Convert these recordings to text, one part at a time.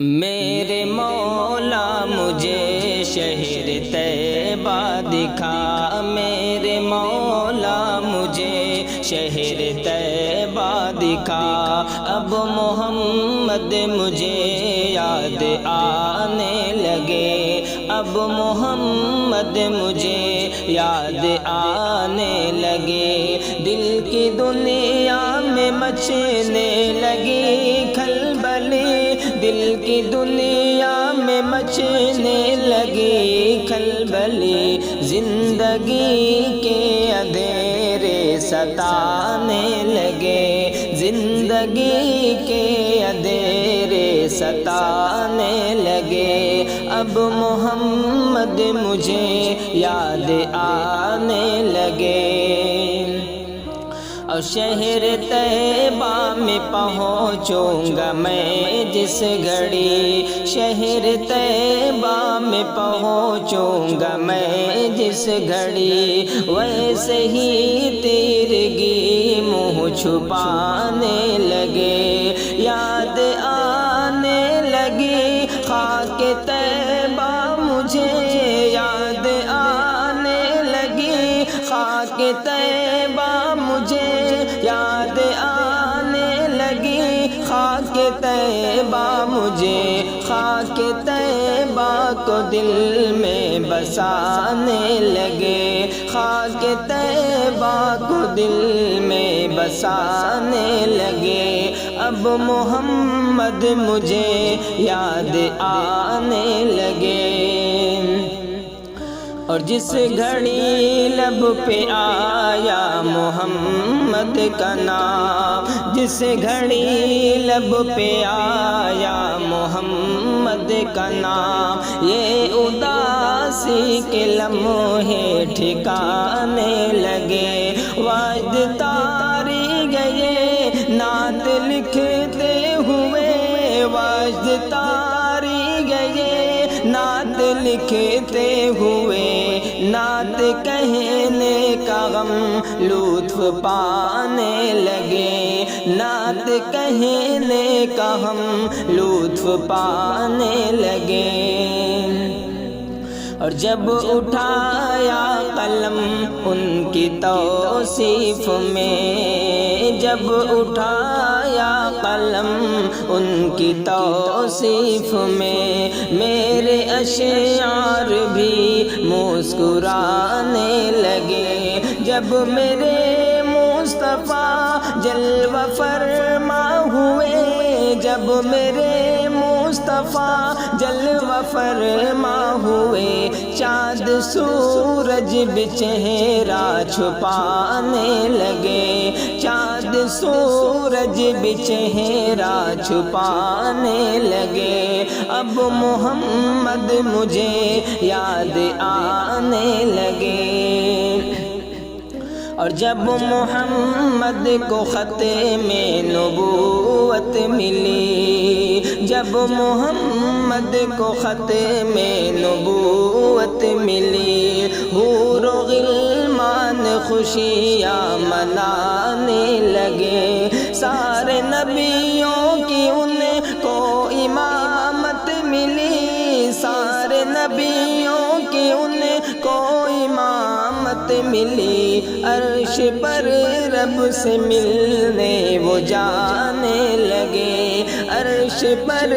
میرے مولا مجھے شہر طیبہ دکھا، میرے مولا مجھے شہر طیبہ دکھا، اب محمد مجھے یاد آنے لگے، اب محمد مجھے یاد آنے لگے، دل کی دنیا میں مچنے لگی کھلبلی، دل کی دنیا میں مچنے لگی کھلبلی، زندگی کے اندھیرے ستانے لگے، زندگی کے اندھیرے ستانے لگے، اب محمد مجھے یاد آنے لگے۔ اور شہر طیبہ میں پہنچوں گا میں جس گھڑی، شہر طیبہ میں پہنچوں گا میں جس گھڑی، ویسے ہی تیرگی منہ چھپانے لگے، یاد آنے لگی خاک طیبہ مجھے، یاد آنے لگی خاک طیبہ مجھے، یاد آنے لگی خاک طیبہ مجھے، خاک طیبہ کو دل میں بسانے لگے، خاک طیبہ کو دل میں بسانے لگے، اب محمد مجھے یاد آنے لگے۔ اور جس گھڑی لب پہ آیا محمد کا نام، جس گھڑی لب پہ آیا محمد کا نام، یہ اداسی کے لمحے ٹھکانے لگے، واجد تاری گئے نعت لکھتے ہوئے، واجد تاری گئے نعت لکھتے ہوئے، نعت کہنے کا غم لطف پانے لگے، نعت کہنے کا ہم لطف پانے لگے۔ اور جب اٹھایا قلم ان کی توصیف میں، جب اٹھایا قلم ان کی توصیف میں، میرے اشعار بھی مسکرانے لگے، جب میرے مصطفیٰ جلوہ فرما ہوئے، جب میرے مصطفیٰ جلوہ فرما ہوئے، چاند سورج بھی چہرہ چھپانے لگے، چاند سورج بھی چہرہ چھپانے لگے، اب محمد مجھے یاد آنے لگے۔ اور جب محمد کو ختم نبوت ملی، جب محمد کو ختم نبوت ملی، حور و غلمان خوشیاں منانے لگے، سارے نبیوں کی ان کو امامت ملی، سارے نبیوں کی ان کو امامت ملی، عرش پر رب سے ملنے وہ جانے لگے، عرش پر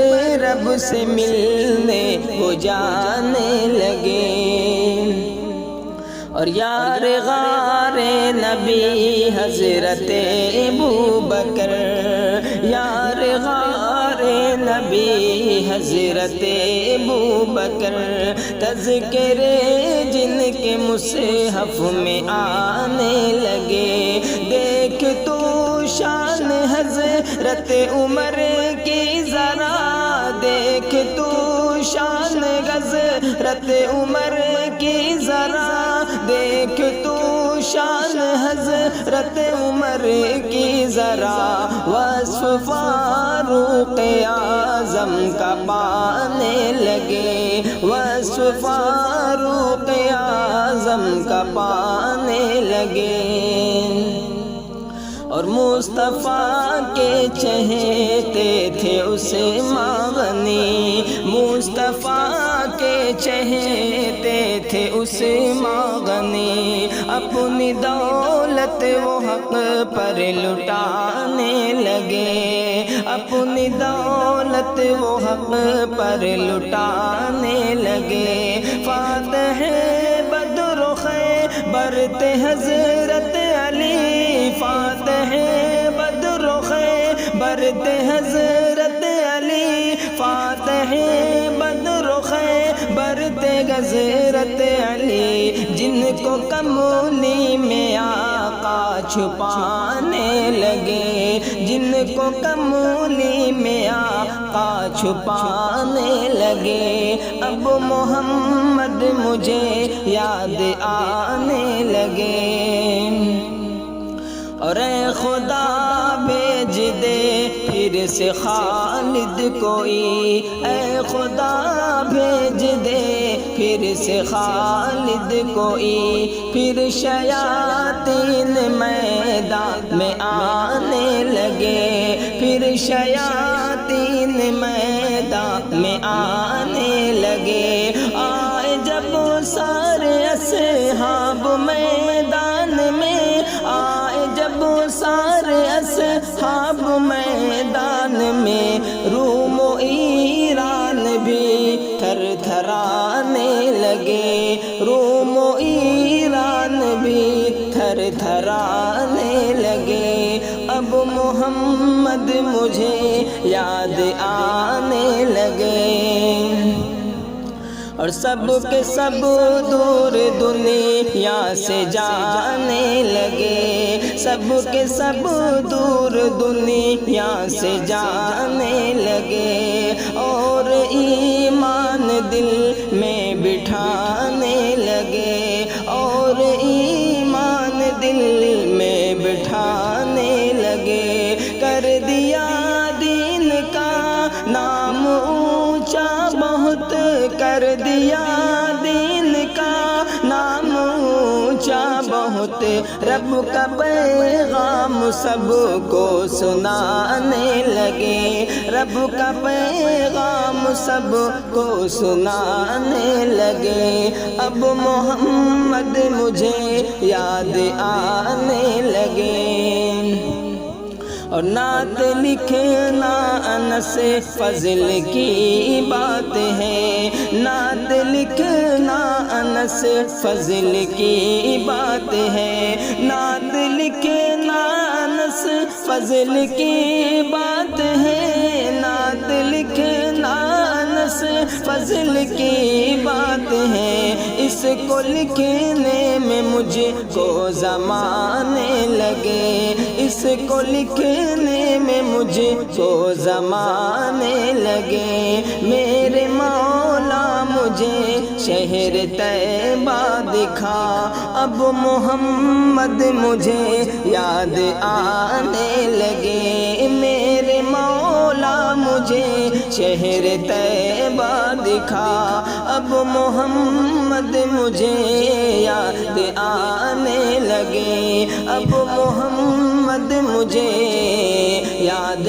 رب سے ملنے وہ جانے لگے۔ اور یار غار نبی حضرت ابوبکر، یار غار نبی حضرت ابوبکر، تذکرے جن کے مصحف میں آنے لگے، دیکھ تو شان حضرت عمر کی ذرا، دیکھ تو شان حضرت عمر کی ذرا، دیکھ تو شان حضرت عمر کی ذرا، وصف فاروق اعظم کا پانے لگے، وصف فاروق اعظم کا پانے لگے۔ اور مصطفیٰ کے چہتے تھے اسے مغنی، چہتے تھے عثمان غنی، اپنی دولت وہ حق پر لٹانے لگے، اپنی دولت وہ حق پر لٹانے لگے۔ فاتح بدر و خیبر تھے حضرت علی، فاتح بدر و خیبر تھے حضرت علی، فاتح بدر و خیبر تھے حضرت علی، جن کو کملی میں آقا چھپانے لگے، جن کو کملی میں آقا چھپانے لگے۔ اب محمد مجھے یاد آنے لگے، اور اے خدا بھیج دے پھر سے خالد کوئی، اے خدا بھیج دے پھر سے خالد کوئی، پھر شیاطین میدان میں آنے لگے، پھر شیاطین میدان میں آنے لگے۔ آئے جب سارے اصحاب میدان میں، آئے جب سارے اصحاب میدان میں، روم و ایران بھی تھر تھرانے لگے، روم و ایران بھی تھر تھرانے لگے۔ اب محمد مجھے یاد آنے لگے، اور سب کے سب دور دنیا سے جانے لگے، سب کے سب دور دنیا سے جانے لگے، اور ایمان دل میں بٹھانے لگے، اور ایمان دل میں بٹھانے لگے۔ کر دیا دین کا نام اونچا بہت، کر دیا دین کا نام اونچا بہت، رب کا پیغام سب کو سنانے لگے، رب کا پیغام سب کو سنانے لگے۔ اب محمد مجھے یاد آنے لگے، اور نعت لکھنا انس فضل کی بات ہے، نعت لکھنا انس فضل کی بات ہے، نعت لکھنا انس فضل کی بات ہے، نعت لکھنا انس فضل کی بات ہے۔ اس کو لکھنے میں مجھ کو زمانے لگے، اس کو لکھنے میں مجھ کو زمانے لگے۔ میرے مولا مجھے شہر طیبہ دکھا، اب محمد مجھے یاد آنے لگے، میرے مولا مجھے شہر طیبہ دکھا، اب محمد مجھے یاد آنے لگے، اب محمد مجھے یاد